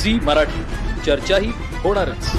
Zee Marathi, चर्चा ही होणारच।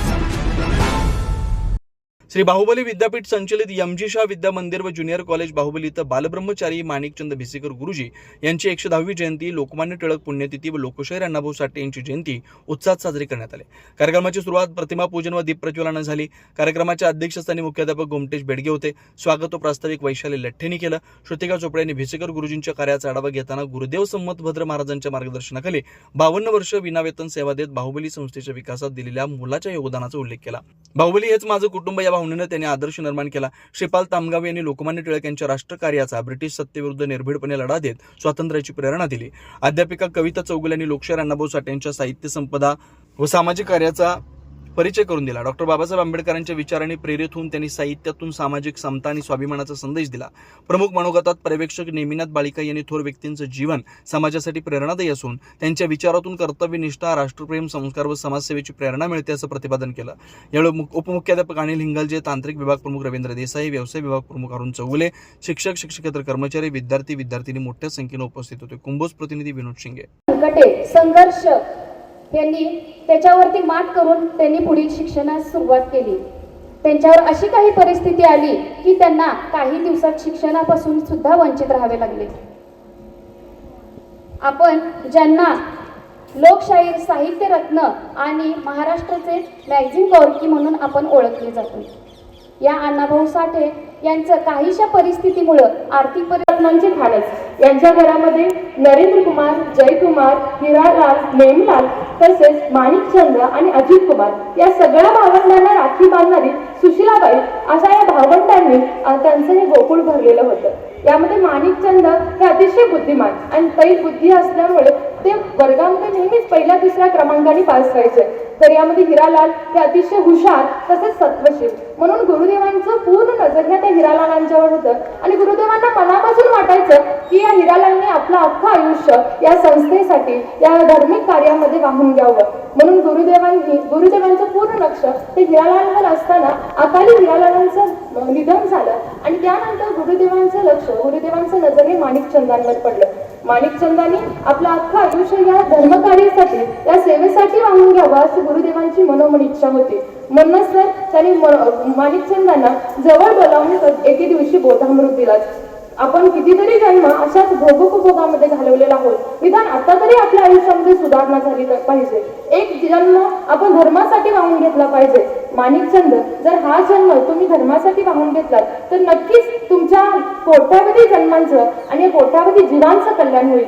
श्री बाहुबली विद्यापीठ संचलित एमजी शाह विद्या मंदिर व ज्युनियर कॉलेज बाहुबली इथं बालब्रह्मचारी माणिकचंद भिसेकर गुरुजी यांची 110वी जयंती, लोकमान्य टिळक पुण्यतिथी व लोकशाहीर अण्णाभाऊ साठे यांची जयंती उत्साहात साजरी करण्यात आली। कार्यक्रमाची सुरुवात प्रतिमा पूजन व दीप प्रज्वलनानं झाली। कार्यक्रमाच्या अध्यक्षस्थानी मुख्याध्यापक गोमटेश बेडगे होते। स्वागत व प्रास्ताविक वैशाली लठ्ठेंनी केलं। श्रुतिका चोपडे यांनी भिसेकर गुरुजींच्या कार्याचा आढावा घेताना गुरुदेव संमतभद्र महाराजांच्या मार्गदर्शनाखाली 52 वर्ष विनावेतन सेवा देत बाहुबली संस्थेच्या विकासात दिलेल्या मोलाच्या योगदानाचा उल्लेख केला। बाहुबली हेच माझं कुटुंब या भावनेनं त्यांनी आदर्श निर्माण केला। श्रीपाल तामगाव यांनी लोकमान्य टिळक यांच्या राष्ट्रकार्याचा ब्रिटिश सत्तेविरुद्ध निर्भीडपणे लढा देत स्वातंत्र्याची प्रेरणा दिली। अध्यापिका कविता चौगुले यांनी लोकशाहीर अण्णाभाऊ साठे यांच्या साहित्य संपदा व सामाजिक कार्याचा परिचय करून दिला। डॉक्टर बाबासाहेब आंबेडकरांच्या विचारांनी प्रेरित होऊन त्यांनी साहित्यातून सामाजिक समता आणि स्वाभिमानाचा संदेश दिला। प्रमुख मनोगतात पर्यवेक्षक नेमिनाथ बाळिका यांनी थोर व्यक्तींचं जीवन समाजासाठी प्रेरणादायी असून त्यांच्या विचारातून कर्तव्यनिष्ठा, राष्ट्रप्रेम, संस्कार व समाजसेवेची प्रेरणा मिळते असं प्रतिपादन केलं। यावेळी उपमुख्याध्यापक अनिल हिंगलजे, तांत्रिक विभाग प्रमुख रवींद्र देसाई, व्यवसाय विभाग प्रमुख अरुण चौगुले, शिक्षक, शिक्षकेतर कर्मचारी, विद्यार्थी मोठ्या संख्येने उपस्थित होते। कुंभोज प्रतिनिधी विनोद शिंगे। संघर्ष त्यांनी त्याच्यावरती मात करून त्यांनी पुढील शिक्षणास सुरुवात केली। त्यांच्यावर अशी काही परिस्थिती आली की त्यांना काही दिवसात शिक्षणापासून सुद्धा वंचित राहावे लागले। आपण ज्यांना लोकशाहीर, साहित्य रत्न आणि महाराष्ट्राचे मॅगझिन गौरकी म्हणून आपण ओळखले जातो, या अण्णाभाऊ साठे यांचं काहीशा परिस्थितीमुळे आर्थिक परिरत्नांचे खानच यांच्या घरामध्ये नरेंद्र कुमार, जयकुमार, हिरालाल, नेमलाल तसेच माणिकचंद आणि अजित कुमार या सगळ्या भावंडांना राखी बांधणारी सुशीलाबाई अशा या भावंडांनी त्यांचं हे गोकुळ भरलेलं होतं। यामध्ये माणिकचंद हे अतिशय बुद्धिमान आणि तैल बुद्धी असल्यामुळे ते वर्गामध्ये नेहमीच पहिल्या दुसऱ्या क्रमांकाने पास व्हायचे। तर यामध्ये हिरालाल हे अतिशय हुशार तसेच सत्वशील, म्हणून गुरुदेवांचं पूर्ण नजर ह्या त्या हिरालालांच्यावर होतं आणि गुरुदेवांना मनापासून वाटायचं की या हिरालालने आपलं अख्खं आयुष्य या संस्थेसाठी, या धार्मिक कार्यामध्ये वाहून घ्यावं। म्हणून गुरुदेवांचं पूर्ण लक्ष ते हिरालालवर असताना अकाली हिरालालांचं निधन झालं आणि त्यानंतर गुरुदेवांचं नजर हे माणिकचंदांवर पडलं। माणिकचंदांनी आपलं अख्खं आयुष्य या धर्मकार्यासाठी, या सेवेसाठी वाहून घ्यावं अशी गुरुदेवांची मनोमन इच्छा होती। म्हणूनच तर त्यांनी माणिकचंदांना जवळ बोलावून एके दिवशी बोधामृत दिला। आपण कितीतरी जन्म अशाच भोगोपभोगामध्ये घालवलेला आहोत, निदान आता तरी आपल्या आयुष्यामध्ये सुधारणा झाली पाहिजे। एक जन्म आपण धर्मासाठी वाहून घेतला पाहिजे। माणिकचंद, जर हा जन्म तुम्ही धर्मासाठी वाहून घेतलात तर नक्कीच तुमच्या कोट्यावधी जन्मांचं आणि कोट्यावधी जीवांचं कल्याण होईल।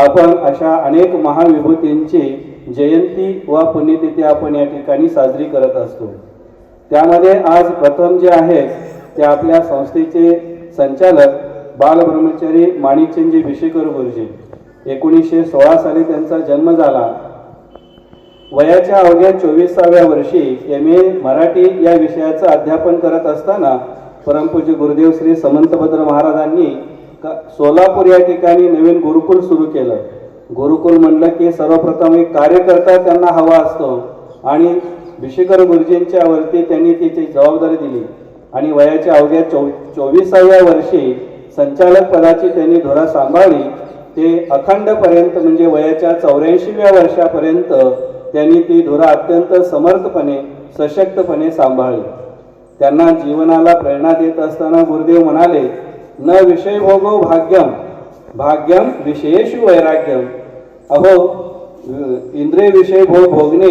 आपण अशा अनेक महाविभूतींची जयंती व पुण्यतिथी आपण या ठिकाणी साजरी करत असतो। त्यामध्ये आज प्रथम जे आहे ते आपल्या संस्थेचे संचालक बालब्रह्मचारी माणिकचंद भिसेकर गुरुजी। 1916 साली त्यांचा जन्म झाला। वयाच्या अवघ्या 24व्या वर्षी MA मराठी या विषयाचं अध्यापन करत असताना परमपूज्य गुरुदेव श्री समंतभद्र महाराजांनी सोलापूर या ठिकाणी नवीन गुरुकुल सुरू केलं। गुरुकुल म्हणलं की सर्वप्रथम एक कार्यकर्ता त्यांना हवा असतो आणि भिसेकर गुरुजींच्या वरती त्यांनी त्याची जबाबदारी दिली आणि वयाच्या अवघ्या 24व्या वर्षी संचालक पदाची त्यांनी धुरा सांभाळली। ते अखंडपर्यंत म्हणजे वयाच्या 84व्या वर्षापर्यंत त्यांनी ती धुरा अत्यंत समर्थपणे, सशक्तपणे सांभाळली। त्यांना जीवनाला प्रेरणा देत असताना गुरुदेव म्हणाले, न विषय भोगो भाग्यम, भाग्यम विषयेषु वैराग्यम। अहो, इंद्रिय विषय भोगणे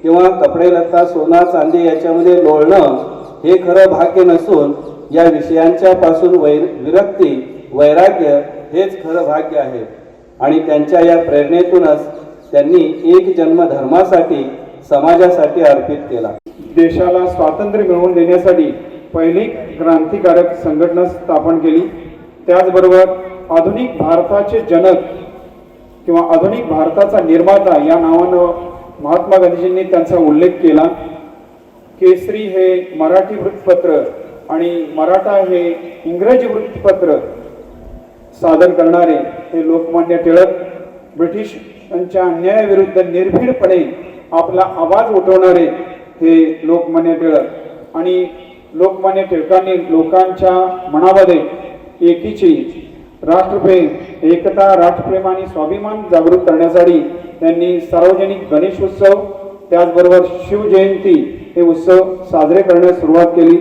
किंवा कपडे लत्ता, सोना चांदी याच्यामध्ये लोळणं हे खरं भाग्य नसून या विषयांच्या पासून विरक्ती, वैराग्य हेच खरं भाग्य आहे। आणि त्यांच्या या प्रेरणेतूनच त्यांनी एक जन्म धर्मासाठी, समाजासाठी अर्पित केला। देशाला स्वातंत्र्य मिळवून देण्यासाठी पहिली क्रांतिकारक संघटना स्थापन केली। त्याचबरोबर आधुनिक भारताचे जनक किंवा आधुनिक भारताचा निर्माता या नावानं महात्मा गांधीजींनी त्यांचा उल्लेख केला। केसरी हे मराठी वृत्तपत्र आणि मराठा हे इंग्रजी वृत्तपत्र सादर करणारे हे लोकमान्य टिळक ब्रिटिशांच्या अन्यायाविरुद्ध निर्भीडपणे आपला आवाज उठवणारे हे लोकमान्य टिळक आणि लोकमान्य टिळकांनी लोकांच्या मनामध्ये एकीची राष्ट्रप्रेम, एकता, राष्ट्रप्रेम आणि स्वाभिमान जागृत करण्यासाठी त्यांनी सार्वजनिक गणेश उत्सव त्याचबरोबर शिवजयंती हे उत्सव साजरे करण्यास सुरुवात केली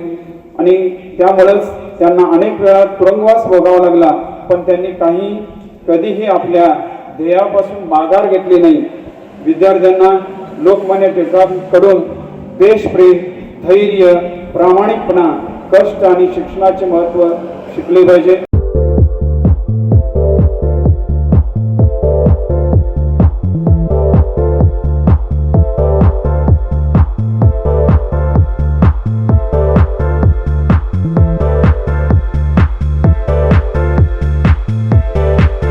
आणि त्यामुळेच त्यांना अनेक वेळा तुरुंगवास भोगावा लागला, पण त्यांनी कधीही आपल्या ध्येयापासून माघार घेतली नाही. विद्यार्थ्यांना लोकमान्य टिळकांकडून देशप्रेम, धैर्य, प्रामाणिकपणा, कष्ट आणि शिक्षणाचे महत्त्व शिकले पाहिजे.